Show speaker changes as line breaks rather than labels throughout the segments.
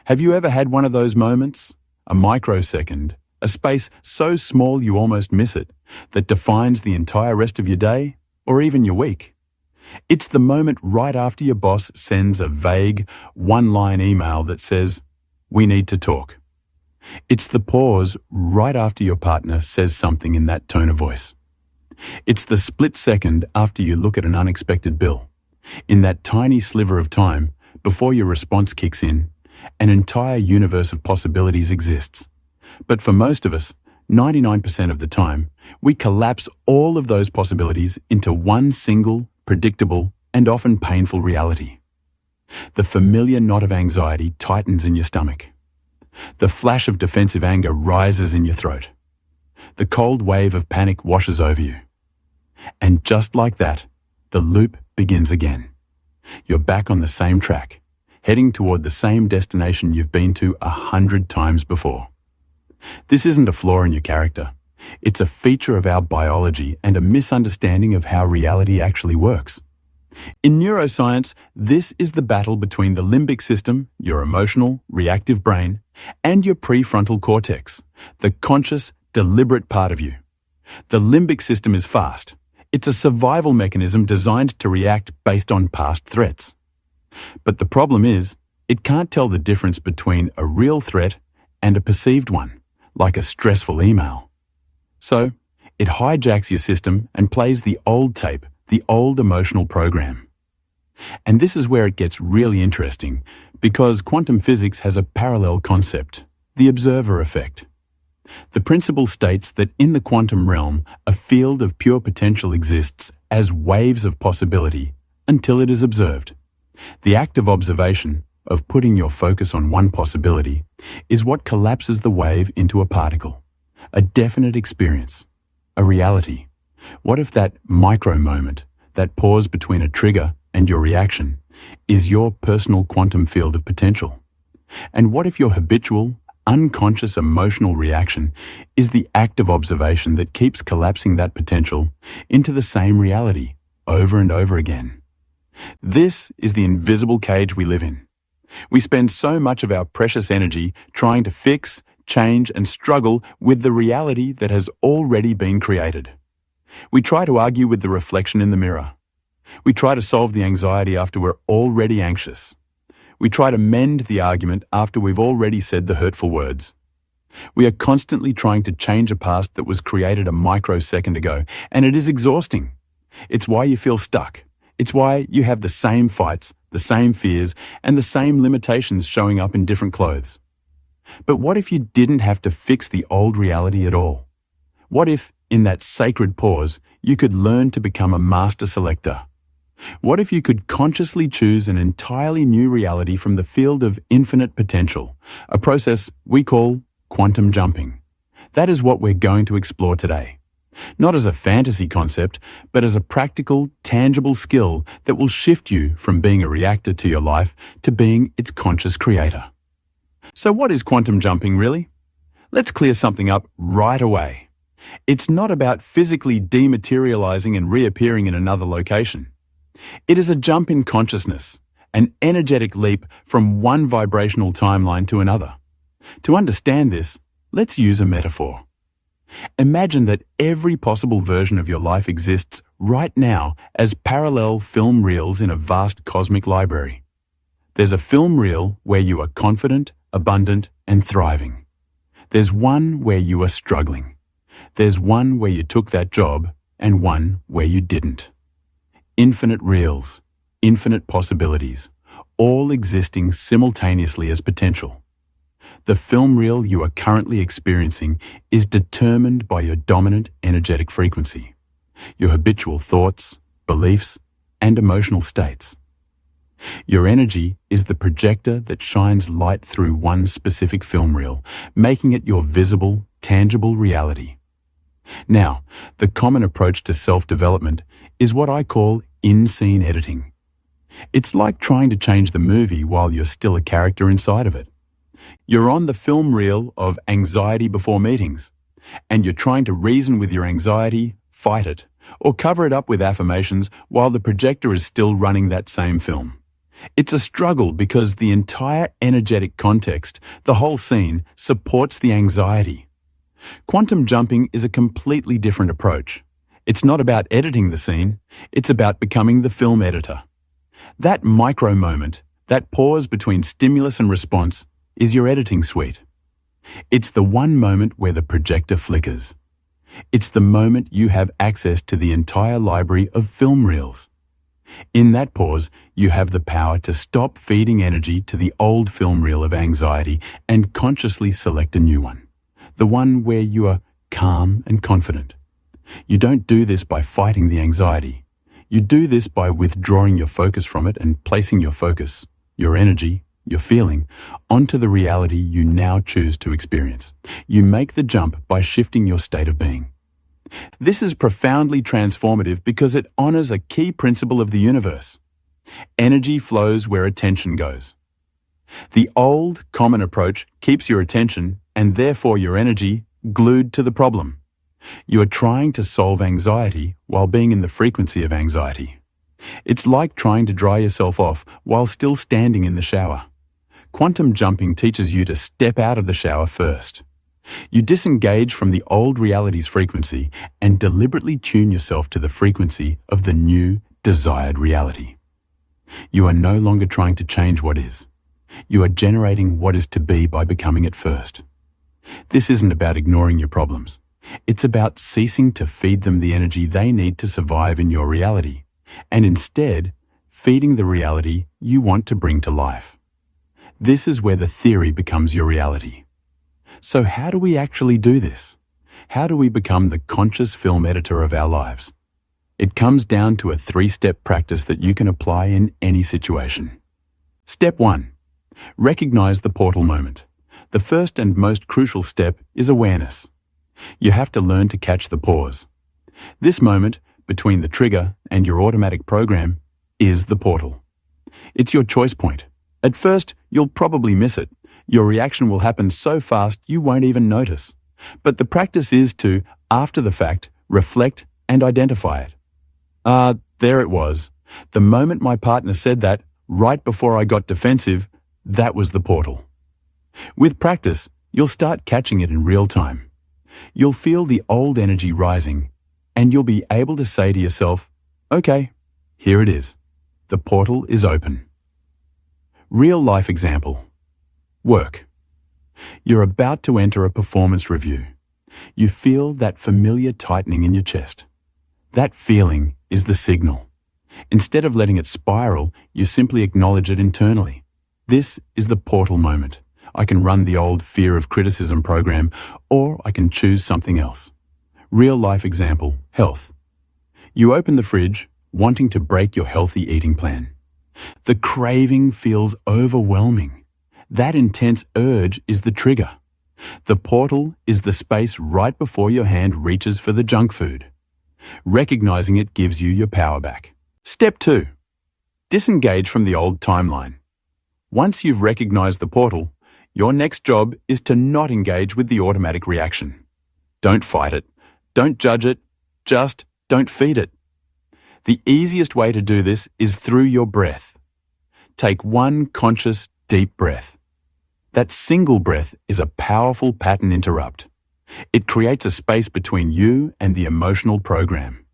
Have you ever had one of those moments? A microsecond, a space so small you almost miss it, that defines the entire rest of your day, or even your week. It's the moment right after your boss sends a vague, one-line email that says, "We need to talk." It's the pause right after your partner says something in that tone of voice. It's the split second after you look at an unexpected bill. In that tiny sliver of time, before your response kicks in, an entire universe of possibilities exists. But for most of us, 99% of the time, we collapse all of those possibilities into one single, predictable, and often painful reality. The familiar knot of anxiety tightens in your stomach. The flash of defensive anger rises in your throat. The cold wave of panic washes over you. And just like that, the loop begins again. You're back on the same track, heading toward the same destination you've been to 100 times before. This isn't a flaw in your character. It's a feature of our biology and a misunderstanding of how reality actually works. In neuroscience, this is the battle between the limbic system, your emotional, reactive brain, and your prefrontal cortex, the conscious, deliberate part of you. The limbic system is fast. It's a survival mechanism designed to react based on past threats. But the problem is, it can't tell the difference between a real threat and a perceived one, like a stressful email. So, it hijacks your system and plays the old tape, the old emotional program. And this is where it gets really interesting, because quantum physics has a parallel concept, the observer effect. The principle states that in the quantum realm, a field of pure potential exists as waves of possibility until it is observed. The act of observation, of putting your focus on one possibility, is what collapses the wave into a particle, a definite experience, a reality. What if that micro moment, that pause between a trigger and your reaction, is your personal quantum field of potential? And what if your habitual, unconscious emotional reaction is the act of observation that keeps collapsing that potential into the same reality over and over again? This is the invisible cage we live in. We spend so much of our precious energy trying to fix, change, and struggle with the reality that has already been created. We try to argue with the reflection in the mirror. We try to solve the anxiety after we're already anxious. We try to mend the argument after we've already said the hurtful words. We are constantly trying to change a past that was created a microsecond ago, and it is exhausting. It's why you feel stuck. It's why you have the same fights, the same fears, and the same limitations showing up in different clothes. But what if you didn't have to fix the old reality at all? What if, in that sacred pause, you could learn to become a master selector? What if you could consciously choose an entirely new reality from the field of infinite potential, a process we call quantum jumping? That is what we're going to explore today. Not as a fantasy concept, but as a practical, tangible skill that will shift you from being a reactor to your life to being its conscious creator. So what is quantum jumping really? Let's clear something up right away. It's not about physically dematerializing and reappearing in another location. It is a jump in consciousness, an energetic leap from one vibrational timeline to another. To understand this, let's use a metaphor. Imagine that every possible version of your life exists right now as parallel film reels in a vast cosmic library. There's a film reel where you are confident, abundant, and thriving. There's one where you are struggling. There's one where you took that job, and one where you didn't. Infinite reels, infinite possibilities, all existing simultaneously as potential. The film reel you are currently experiencing is determined by your dominant energetic frequency, your habitual thoughts, beliefs, and emotional states. Your energy is the projector that shines light through one specific film reel, making it your visible, tangible reality. Now, the common approach to self-development is what I call in-scene editing. It's like trying to change the movie while you're still a character inside of it. You're on the film reel of anxiety before meetings, and you're trying to reason with your anxiety, fight it, or cover it up with affirmations while the projector is still running that same film. It's a struggle because the entire energetic context, the whole scene, supports the anxiety. Quantum jumping is a completely different approach. It's not about editing the scene, it's about becoming the film editor. That micro moment, that pause between stimulus and response, is your editing suite. It's the one moment where the projector flickers. It's the moment you have access to the entire library of film reels. In that pause, you have the power to stop feeding energy to the old film reel of anxiety and consciously select a new one. The one where you are calm and confident. You don't do this by fighting the anxiety. You do this by withdrawing your focus from it and placing your focus, your energy, your feeling, onto the reality you now choose to experience. You make the jump by shifting your state of being. This is profoundly transformative because it honors a key principle of the universe. Energy flows where attention goes. The old, common approach keeps your attention, and therefore your energy, glued to the problem. You are trying to solve anxiety while being in the frequency of anxiety. It's like trying to dry yourself off while still standing in the shower. Quantum jumping teaches you to step out of the shower first. You disengage from the old reality's frequency and deliberately tune yourself to the frequency of the new, desired reality. You are no longer trying to change what is. You are generating what is to be by becoming it first. This isn't about ignoring your problems. It's about ceasing to feed them the energy they need to survive in your reality, and instead, feeding the reality you want to bring to life. This is where the theory becomes your reality. So how do we actually do this? How do we become the conscious film editor of our lives? It comes down to a 3-step practice that you can apply in any situation. Step 1. Recognize the portal moment. The first and most crucial step is awareness. You have to learn to catch the pause. This moment, between the trigger and your automatic program, is the portal. It's your choice point. At first, you'll probably miss it. Your reaction will happen so fast you won't even notice. But the practice is to, after the fact, reflect and identify it. There it was. The moment my partner said that, right before I got defensive, that was the portal. With practice, you'll start catching it in real time. You'll feel the old energy rising, and you'll be able to say to yourself, okay, here it is. The portal is open. Real life example. Work. You're about to enter a performance review. You feel that familiar tightening in your chest. That feeling is the signal. Instead of letting it spiral, you simply acknowledge it internally. This is the portal moment. I can run the old fear of criticism program, or I can choose something else. Real life example, health. You open the fridge, wanting to break your healthy eating plan. The craving feels overwhelming. That intense urge is the trigger. The portal is the space right before your hand reaches for the junk food. Recognizing it gives you your power back. Step 2. Disengage from the old timeline. Once you've recognized the portal, your next job is to not engage with the automatic reaction. Don't fight it. Don't judge it. Just don't feed it. The easiest way to do this is through your breath. Take one conscious, deep breath. That single breath is a powerful pattern interrupt. It creates a space between you and the emotional program.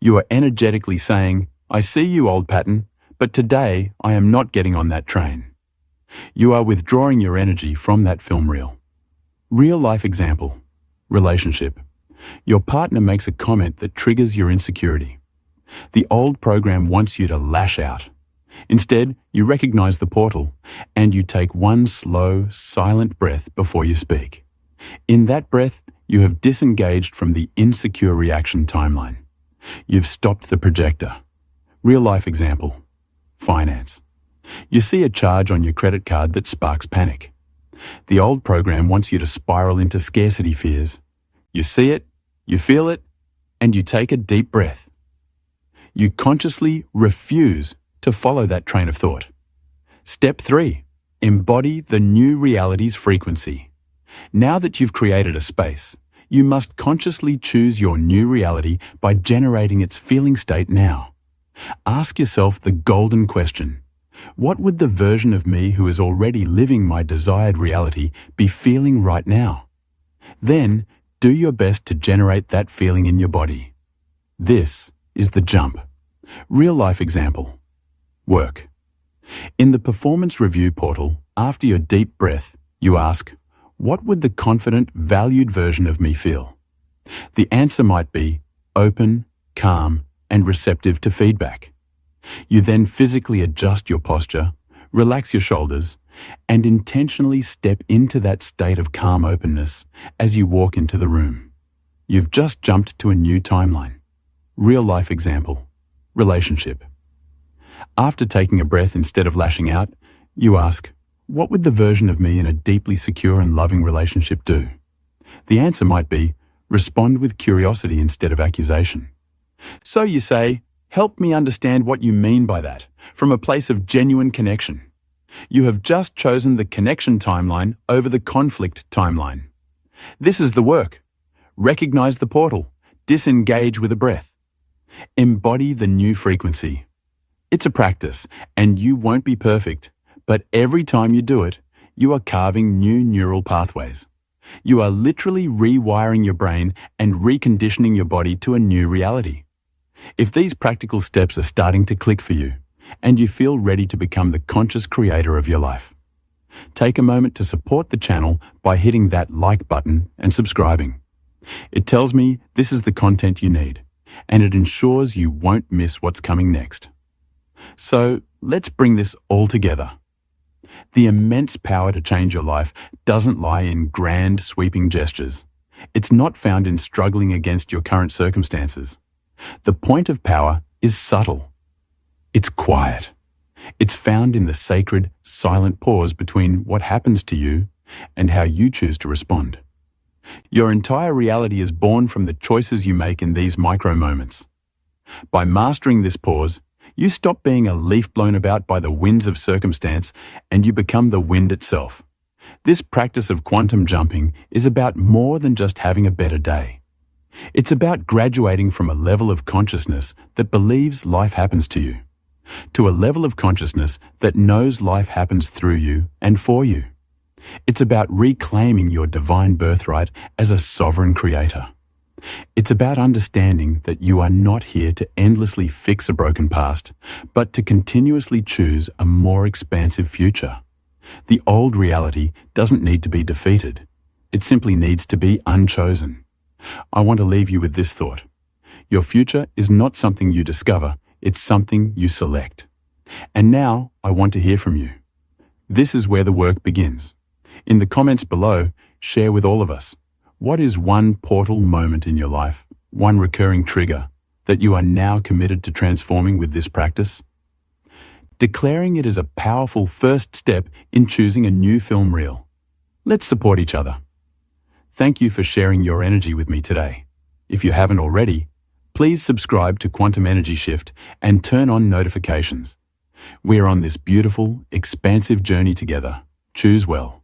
You are energetically saying, I see you, old pattern, but today I am not getting on that train. You are withdrawing your energy from that film reel. Real life example. Relationship. Your partner makes a comment that triggers your insecurity. The old program wants you to lash out. Instead, you recognize the portal and you take one slow, silent breath before you speak. In that breath, you have disengaged from the insecure reaction timeline. You've stopped the projector. Real life example. Finance. You see a charge on your credit card that sparks panic. The old program wants you to spiral into scarcity fears. You see it, you feel it, and you take a deep breath. You consciously refuse to follow that train of thought. Step 3. Embody the new reality's frequency. Now that you've created a space, you must consciously choose your new reality by generating its feeling state now. Ask yourself the golden question. What would the version of me who is already living my desired reality be feeling right now? Then, do your best to generate that feeling in your body. This is the jump. Real life example. Work. In the performance review portal, after your deep breath, you ask, what would the confident, valued version of me feel? The answer might be open, calm, and receptive to feedback. You then physically adjust your posture, relax your shoulders, and intentionally step into that state of calm openness as you walk into the room. You've just jumped to a new timeline. Real life example. Relationship. After taking a breath instead of lashing out, you ask, what would the version of me in a deeply secure and loving relationship do? The answer might be, respond with curiosity instead of accusation. So you say, help me understand what you mean by that, from a place of genuine connection. You have just chosen the connection timeline over the conflict timeline. This is the work. Recognize the portal. Disengage with a breath. Embody the new frequency. It's a practice, and you won't be perfect, but every time you do it, you are carving new neural pathways. You are literally rewiring your brain and reconditioning your body to a new reality. If these practical steps are starting to click for you, and you feel ready to become the conscious creator of your life, take a moment to support the channel by hitting that like button and subscribing. It tells me this is the content you need, and it ensures you won't miss what's coming next. So let's bring this all together. The immense power to change your life doesn't lie in grand, sweeping gestures. It's not found in struggling against your current circumstances. The point of power is subtle. It's quiet. It's found in the sacred, silent pause between what happens to you and how you choose to respond. Your entire reality is born from the choices you make in these micro moments. By mastering this pause, you stop being a leaf blown about by the winds of circumstance and you become the wind itself. This practice of quantum jumping is about more than just having a better day. It's about graduating from a level of consciousness that believes life happens to you, to a level of consciousness that knows life happens through you and for you. It's about reclaiming your divine birthright as a sovereign creator. It's about understanding that you are not here to endlessly fix a broken past, but to continuously choose a more expansive future. The old reality doesn't need to be defeated. It simply needs to be unchosen. I want to leave you with this thought. Your future is not something you discover, it's something you select. And now I want to hear from you. This is where the work begins. In the comments below, share with all of us. What is one portal moment in your life, one recurring trigger, that you are now committed to transforming with this practice? Declaring it as a powerful first step in choosing a new film reel. Let's support each other. Thank you for sharing your energy with me today. If you haven't already, please subscribe to Quantum Energy Shift and turn on notifications. We are on this beautiful, expansive journey together. Choose well.